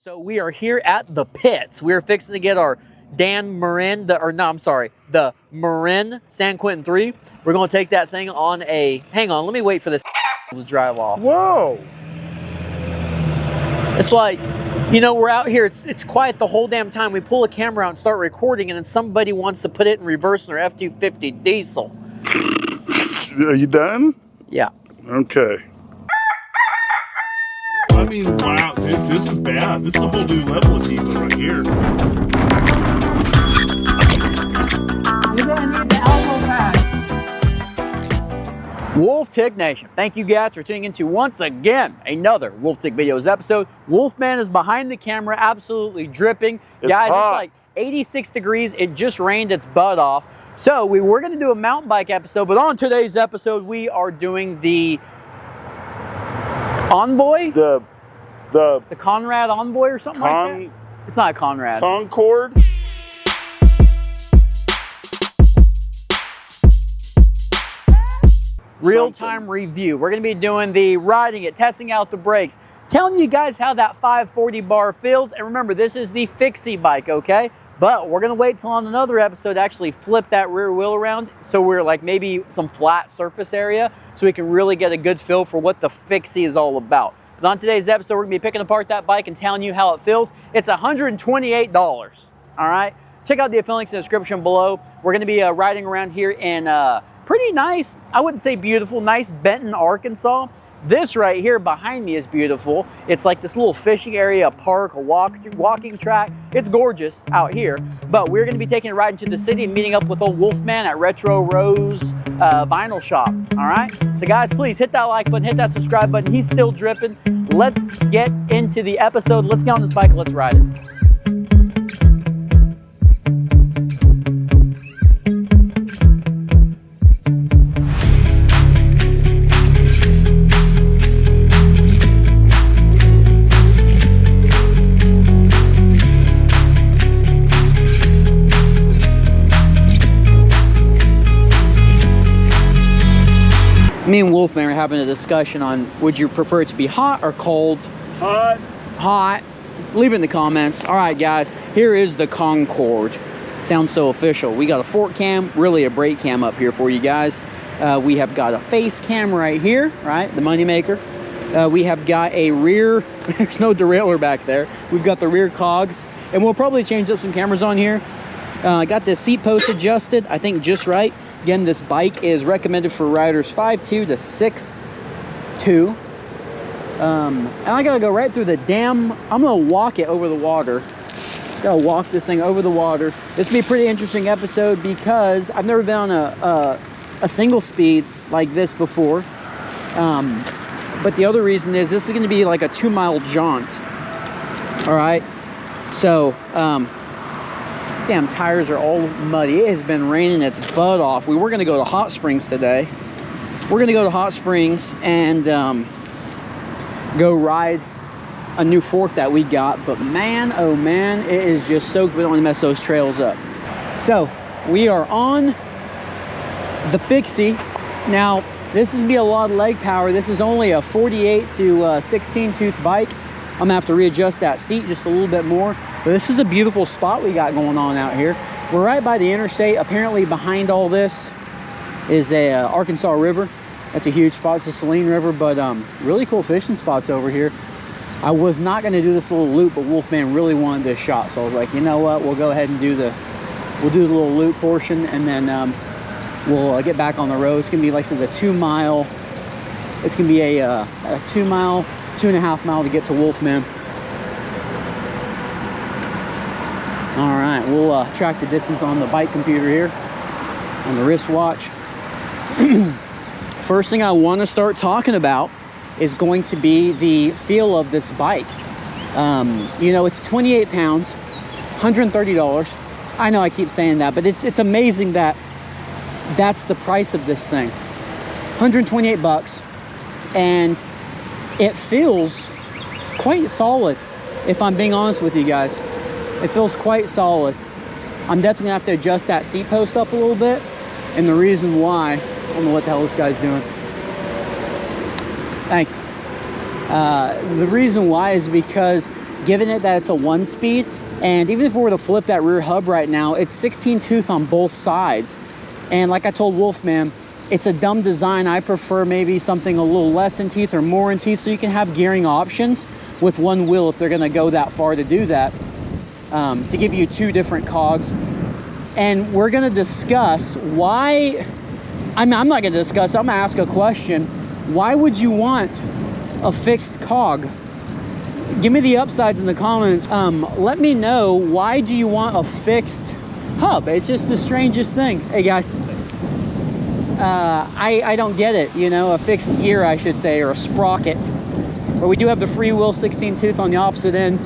So we are here at the pits. We are fixing to get our Dan Marin, the Marin San Quentin 3. We're going to take that thing on a, hang on, let me wait for this to drive off. Whoa. It's like, you know, we're out here, it's quiet the whole damn time. We pull a camera out and start recording, and then somebody wants to put it in reverse in their F-250 diesel. Are you done? Yeah. Okay. I mean, wow, this is bad. This is a whole new level of diva right here. You're gonna need the elbow pad. Wolf Tick Nation, thank you guys for tuning into once again another Wolf Tick Videos episode. Wolfman is behind the camera, absolutely dripping. Guys, hot. It's like 86 degrees. It just rained its butt off. So we were gonna do a mountain bike episode, but on today's episode, we are doing the Envoy? The Conrad Envoy or something like that? It's not a Conrad. Concord? Real-time review. We're going to be doing the riding it, testing out the brakes, telling you guys how that 540 bar feels. And remember, this is the fixie bike, okay? But we're going to wait till on another episode to actually flip that rear wheel around, so we're like maybe some flat surface area, so we can really get a good feel for what the fixie is all about. But on today's episode, we're going to be picking apart that bike and telling you how it feels. It's $128, all right? Check out the affiliate links in the description below. We're going to be riding around here in pretty nice, I wouldn't say beautiful, nice Benton, Arkansas. This right here behind me is beautiful. It's like this little fishing area, a park, a walking track. It's gorgeous out here, but we're gonna be taking a ride into the city and meeting up with old Wolfman at Retro Rose Vinyl Shop, all right? So guys, please hit that like button, hit that subscribe button. He's still dripping. Let's get into the episode. Let's get on this bike and let's ride it. Me and Wolfman are having a discussion on would you prefer it to be hot or cold? Hot. Hot. Leave it in the comments. All right, guys, here is the Concord. Sounds so official. We got a fork cam, really a brake cam up here for you guys. We have got a face cam right here, right? The moneymaker. We have got a rear, there's no derailleur back there. We've got the rear cogs, and we'll probably change up some cameras on here. I got this seat post adjusted, I think just right. Again, this bike is recommended for riders 5'2" to 6'2". And I gotta go right through the damn, I'm gonna walk it over the water. Gotta walk this thing over the water. This will be a pretty interesting episode because I've never been on a single speed like this before. But the other reason is this is gonna be like a 2-mile jaunt. All right, so, damn tires are all muddy. It has been raining its butt off. We were gonna go to Hot Springs today. We're gonna go to Hot Springs and go ride a new fork that we got, but man, oh man, it is just soaked. We don't want to mess those trails up. So we are on the fixie. Now, this is gonna be a lot of leg power. This is only a 48 to 16 tooth bike. I'm gonna have to readjust that seat just a little bit more. But this is a beautiful spot we got going on out here. We're right by the interstate. Apparently behind all this is a Arkansas River. That's a huge spot. It's the Saline River, but really cool fishing spots over here. I was not gonna do this little loop, but Wolfman really wanted this shot. So I was like, you know what? We'll go ahead and do the little loop portion, and then we'll get back on the road. It's gonna be, like I said, a 2-mile. It's gonna be a 2-mile, 2.5 mile to get to Wolfman. All right, we'll track the distance on the bike computer here, on the wristwatch. First thing I want to start talking about is going to be the feel of this bike. You know, it's 28 pounds, $130. I know I keep saying that, but it's amazing that that's the price of this thing. 128 bucks, and it feels quite solid, if I'm being honest with you guys. It feels quite solid. I'm definitely gonna have to adjust that seat post up a little bit, and the reason why, I don't know what the hell this guy's doing. Thanks. The reason why is because given it that it's a 1-speed, and even if we were to flip that rear hub right now, it's 16 tooth on both sides. And like I told Wolfman, it's a dumb design. I prefer maybe something a little less in teeth or more in teeth, so you can have gearing options with one wheel if they're going to go that far to do that, to give you 2 different cogs. And we're going to discuss why. I'm not going to discuss, I'm going to ask a question. Why would you want a fixed cog? Give me the upsides in the comments. Let me know, why do you want a fixed hub? It's just the strangest thing. Hey guys, I don't get it, you know, a fixed gear, I should say, or a sprocket. But we do have the freewheel 16 tooth on the opposite end,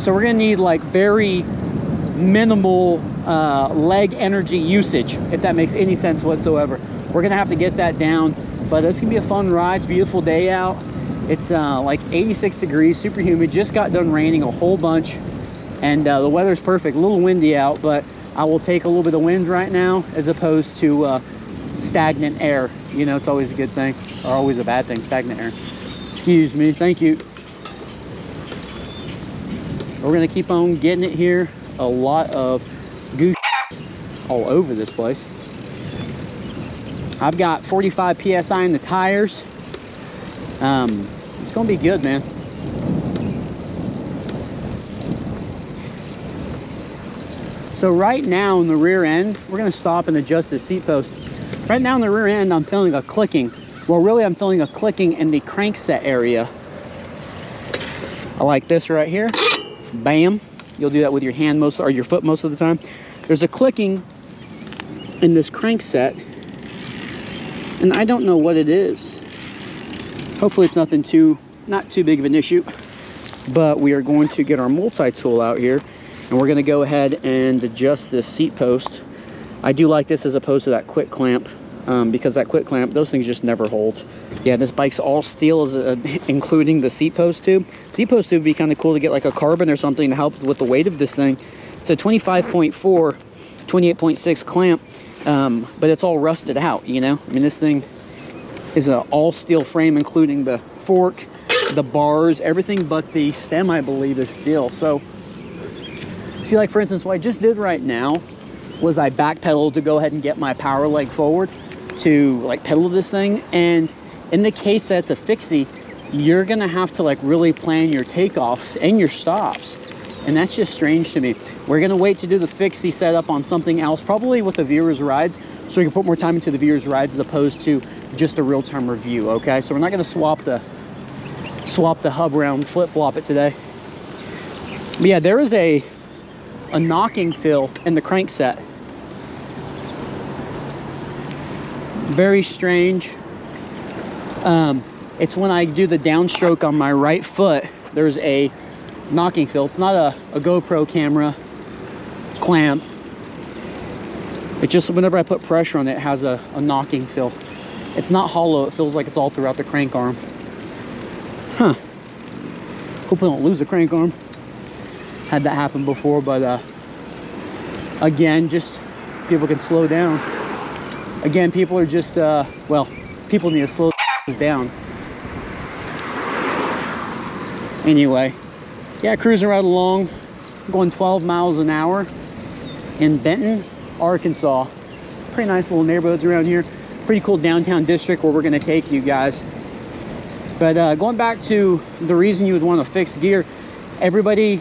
so we're gonna need like very minimal leg energy usage, if that makes any sense whatsoever. We're gonna have to get that down, but it's gonna be a fun ride. It's a beautiful day out. It's like 86 degrees, super humid, just got done raining a whole bunch, and the weather's perfect. A little windy out, but I will take a little bit of wind right now as opposed to stagnant air. You know, it's always a good thing, or always a bad thing, stagnant air. Excuse me, thank you. We're gonna keep on getting it here. A lot of goose all over this place. I've got 45 PSI in the tires. It's gonna be good, man. So right now in the rear end, we're gonna stop and adjust the seat post. Right now in the rear end, I'm feeling a clicking. Well, really, I'm feeling a clicking in the crankset area. I like this right here. Bam. You'll do that with your hand most, or your foot most of the time. There's a clicking in this crankset, and I don't know what it is. Hopefully it's nothing not too big of an issue, but we are going to get our multi-tool out here, and we're gonna go ahead and adjust this seat post. I do like this as opposed to that quick clamp, because that quick clamp, those things just never hold. Yeah, this bike's all steel, including the seat post tube. Seat post tube would be kind of cool to get like a carbon or something to help with the weight of this thing. It's a 25.4, 28.6 clamp, but it's all rusted out, you know? I mean, this thing is an all steel frame, including the fork, the bars, everything but the stem, I believe, is steel. So, see, like for instance, what I just did right now was I backpedaled to go ahead and get my power leg forward to like pedal this thing. And in the case that it's a fixie, you're gonna have to like really plan your takeoffs and your stops. And that's just strange to me. We're gonna wait to do the fixie setup on something else, probably with the viewers rides, so we can put more time into the viewers rides as opposed to just a real-time review. Okay, so we're not gonna swap the hub around, flip-flop it today. But yeah, there is a knocking feel in the crankset. Very strange. It's when I do the downstroke on my right foot, there's a knocking feel. It's not a GoPro camera clamp. It just, whenever I put pressure on it, it has a knocking feel. It's not hollow, it feels like it's all throughout the crank arm. Huh. Hope I don't lose the crank arm. Had that happen before, but again, just people can slow down. Again, people are just, well, people need to slow down. Anyway, yeah, cruising right along, going 12 miles an hour in Benton, Arkansas. Pretty nice little neighborhoods around here. Pretty cool downtown district where we're gonna take you guys. But going back to the reason you would want a fixed gear, not everybody,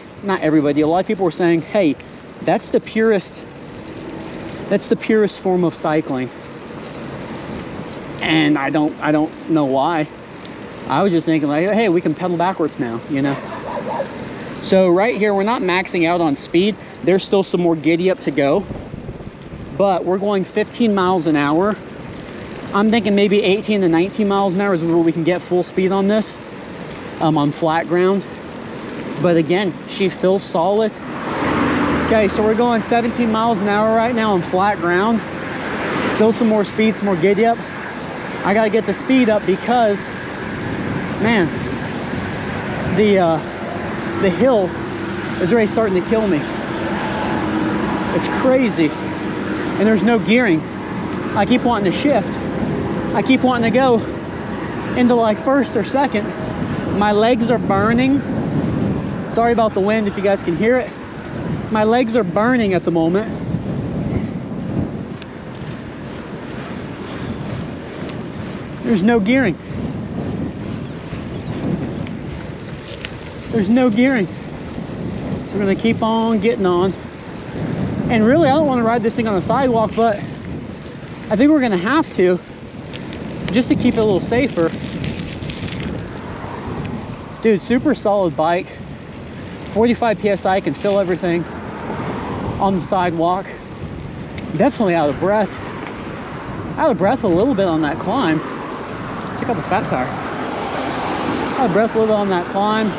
a lot of people were saying, hey, that's the purest form of cycling. And I don't know why. I was just thinking like, hey, we can pedal backwards now, you know? So right here, we're not maxing out on speed. There's still some more giddy up to go, but we're going 15 miles an hour. I'm thinking maybe 18 to 19 miles an hour is where we can get full speed on this, on flat ground. But again, she feels solid. Okay, so we're going 17 miles an hour right now on flat ground. Still some more speed, some more giddy up. I gotta get the speed up because, man, the hill is already starting to kill me. It's crazy. And there's no gearing. I keep wanting to shift. I keep wanting to go into like first or second. My legs are burning. Sorry about the wind if you guys can hear it. My legs are burning at the moment. There's no gearing. There's no gearing. We're gonna keep on getting on. And really, I don't want to ride this thing on the sidewalk, but I think we're gonna have to, just to keep it a little safer. Dude, super solid bike. 45 PSI, can feel everything on the sidewalk. Definitely out of breath. Out of breath a little bit on that climb. Check out the fat tire. Out of breath a little bit on that climb.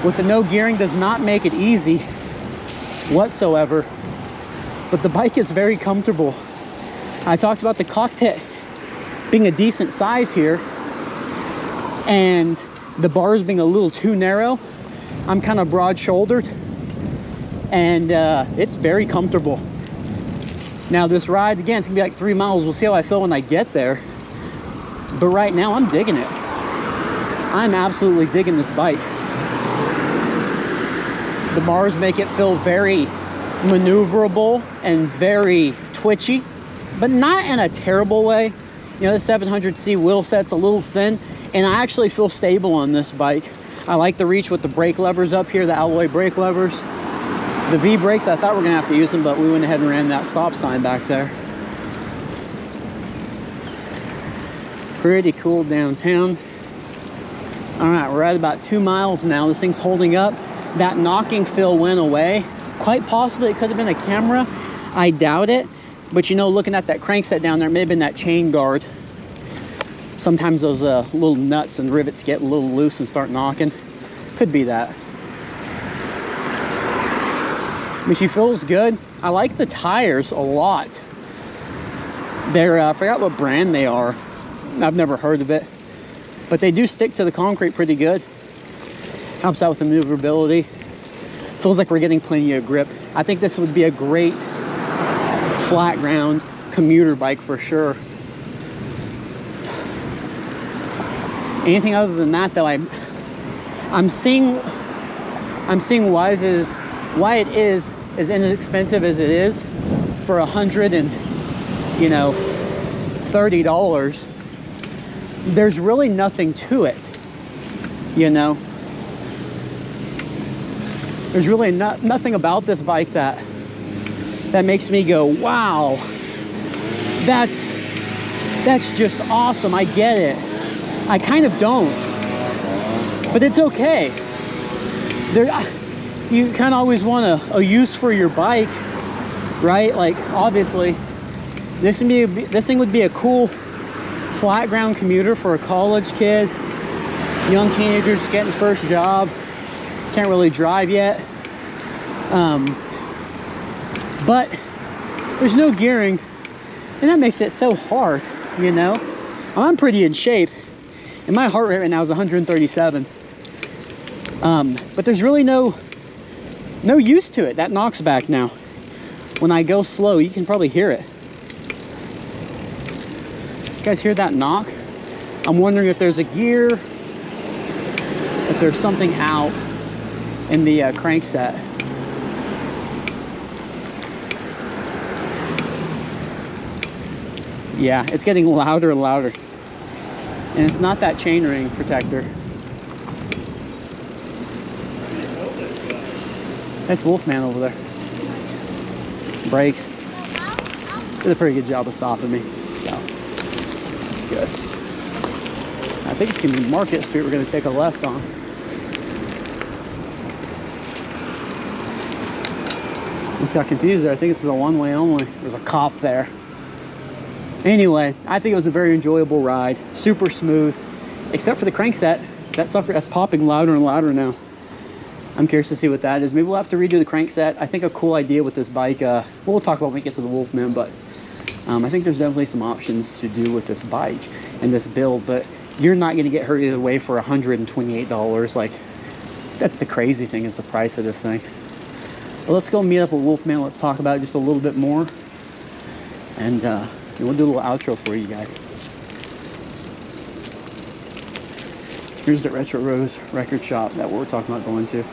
With the no gearing does not make it easy whatsoever. But the bike is very comfortable. I talked about the cockpit being a decent size here, and the bars being a little too narrow. I'm kind of broad-shouldered, and it's very comfortable. Now this ride, again, it's gonna be like 3 miles. We'll see how I feel when I get there. But right now, I'm digging it. I'm absolutely digging this bike. The bars make it feel very maneuverable and very twitchy, but not in a terrible way. You know, the 700C wheel set's a little thin, and I actually feel stable on this bike. I like the reach with the brake levers up here, the alloy brake levers. The V brakes, I thought we were gonna have to use them, but we went ahead and ran that stop sign back there. Pretty cool downtown. All right, we're at about 2 miles now. This thing's holding up. That knocking feel went away. Quite possibly it could have been a camera. I doubt it. But you know, looking at that crankset down there, it may have been that chain guard. Sometimes those little nuts and rivets get a little loose and start knocking. Could be that. But she feels good. I like the tires a lot. They're, I forgot what brand they are. I've never heard of it. But they do stick to the concrete pretty good. Helps out with the maneuverability. Feels like we're getting plenty of grip. I think this would be a great flat ground commuter bike for sure. Anything other than that though, I'm seeing why it is as inexpensive as it is for $130. There's really nothing to it, you know. There's really nothing about this bike that makes me go, wow, that's just awesome. I get it. I kind of don't, but it's okay. You kind of always want a use for your bike, right? Like obviously, this thing would be a cool flat ground commuter for a college kid, young teenagers getting first job, can't really drive yet. But there's no gearing, and that makes it so hard, you know. I'm pretty in shape, and my heart rate right now is 137. But there's really no use to it. That knocks back now. When I go slow, you can probably hear it. You guys hear that knock? I'm wondering if there's a gear, if there's something out in the crankset. Yeah, it's getting louder and louder. And it's not that chainring protector. That's Wolfman over there. Brakes. Did a pretty good job of stopping me. So, that's good. I think it's going to be Market Street we're going to take a left on. Just got confused there. I think this is a one-way only. There's a cop there. Anyway, I think it was a very enjoyable ride. Super smooth. Except for the crankset. That sucker, that's popping louder and louder now. I'm curious to see what that is. Maybe we'll have to redo the crankset. I think a cool idea with this bike, we'll talk about when we get to the Wolfman, but I think there's definitely some options to do with this bike and this build, but you're not going to get her either way for $128. Like, that's the crazy thing, is the price of this thing. Well, let's go meet up with Wolfman. Let's talk about it just a little bit more, and we'll do a little outro for you guys. Here's the Retro Rose record shop that we're talking about going to.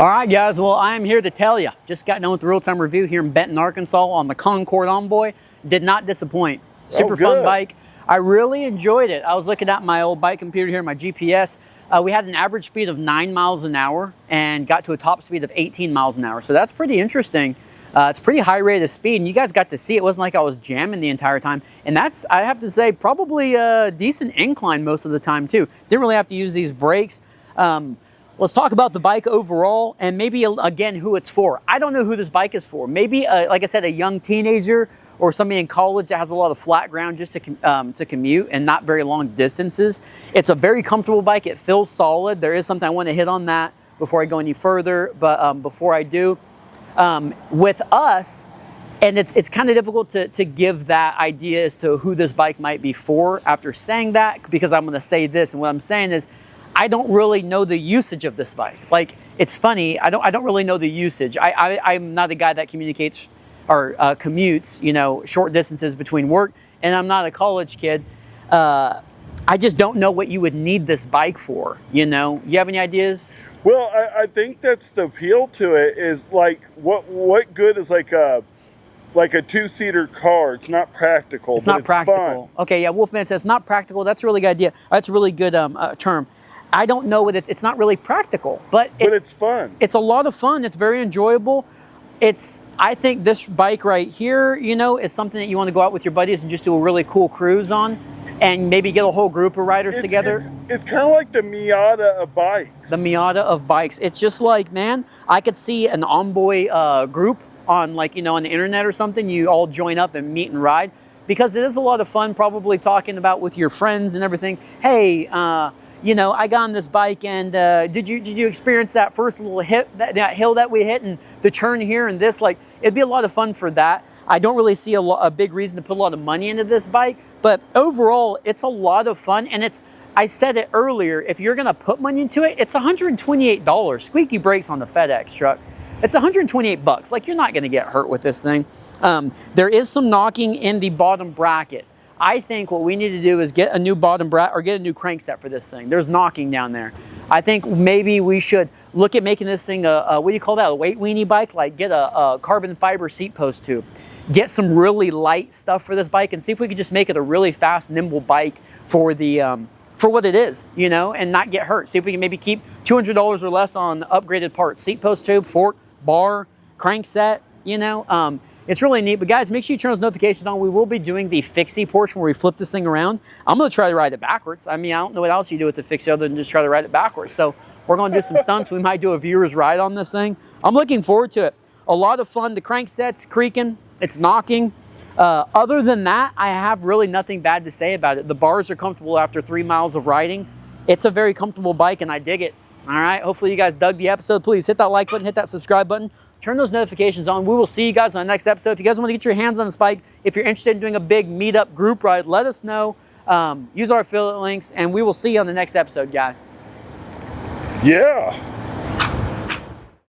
All right, guys, well, I am here to tell you, just got done with the real-time review here in Benton, Arkansas on the Concord Envoy. Did not disappoint. Super fun bike. I really enjoyed it. I was looking at my old bike computer here, my GPS. We had an average speed of 9 miles an hour and got to a top speed of 18 miles an hour. So that's pretty interesting. It's pretty high rate of speed, and you guys got to see it wasn't like I was jamming the entire time. And that's, I have to say, probably a decent incline most of the time too. Didn't really have to use these brakes. Let's talk about the bike overall and maybe, again, who it's for. I don't know who this bike is for. Maybe, like I said, a young teenager or somebody in college that has a lot of flat ground just to commute and not very long distances. It's a very comfortable bike. It feels solid. There is something I want to hit on that before I go any further. But before I do, with us, and it's kind of difficult to give that idea as to who this bike might be for after saying that, because I'm going to say this, and what I'm saying is, I don't really know the usage of this bike. Like, it's funny, I don't really know the usage. I'm not a guy that communicates or commutes, you know, short distances between work, and I'm not a college kid. I just don't know what you would need this bike for, you know? You have any ideas? Well, I think that's the appeal to it, is like, what good is like a two-seater car? It's not practical. It's not practical. Fun. Okay, yeah, Wolfman says not practical. That's a really good idea. That's a really good term. I don't know what it's not really practical, but it's fun. It's a lot of fun. It's very enjoyable. I think this bike right here, you know, is something that you want to go out with your buddies and just do a really cool cruise on, and maybe get a whole group of riders together. It's kind of like the Miata of bikes. The Miata of bikes. It's just like, man, I could see an Envoy group on, like, you know, on the internet or something. You all join up and meet and ride, because it is a lot of fun, probably talking about with your friends and everything. Hey, you know, I got on this bike, and did you experience that first little hit, that hill that we hit, and the turn here and this? Like, it'd be a lot of fun for that. I don't really see a big reason to put a lot of money into this bike, but overall, it's a lot of fun. And I said it earlier, if you're gonna put money into it, it's $128. Squeaky brakes on the FedEx truck. It's 128 bucks. Like, you're not gonna get hurt with this thing. There is some knocking in the bottom bracket. I think what we need to do is get a new bottom bracket, or get a new crankset for this thing. There's knocking down there. I think maybe we should look at making this thing what do you call that? A weight weenie bike? Like, get a carbon fiber seat post tube. Get some really light stuff for this bike, and see if we could just make it a really fast, nimble bike for the for what it is, you know, and not get hurt. See if we can maybe keep $200 or less on upgraded parts: seat post tube, fork, bar, crankset, you know. It's really neat. But guys, make sure you turn those notifications on. We will be doing the fixie portion where we flip this thing around. I'm going to try to ride it backwards. I mean, I don't know what else you do with the fixie other than just try to ride it backwards. So we're going to do some stunts. We might do a viewer's ride on this thing. I'm looking forward to it. A lot of fun. The crankset's creaking. It's knocking. Other than that, I have really nothing bad to say about it. The bars are comfortable after 3 miles of riding. It's a very comfortable bike, and I dig it. All right, hopefully you guys dug the episode. Please hit that like button, hit that subscribe button, turn those notifications on. We will see you guys on the next episode. If you guys want to get your hands on this bike, if you're interested in doing a big meetup group ride, let us know. Use our affiliate links, and we will see you on the next episode, guys. Yeah.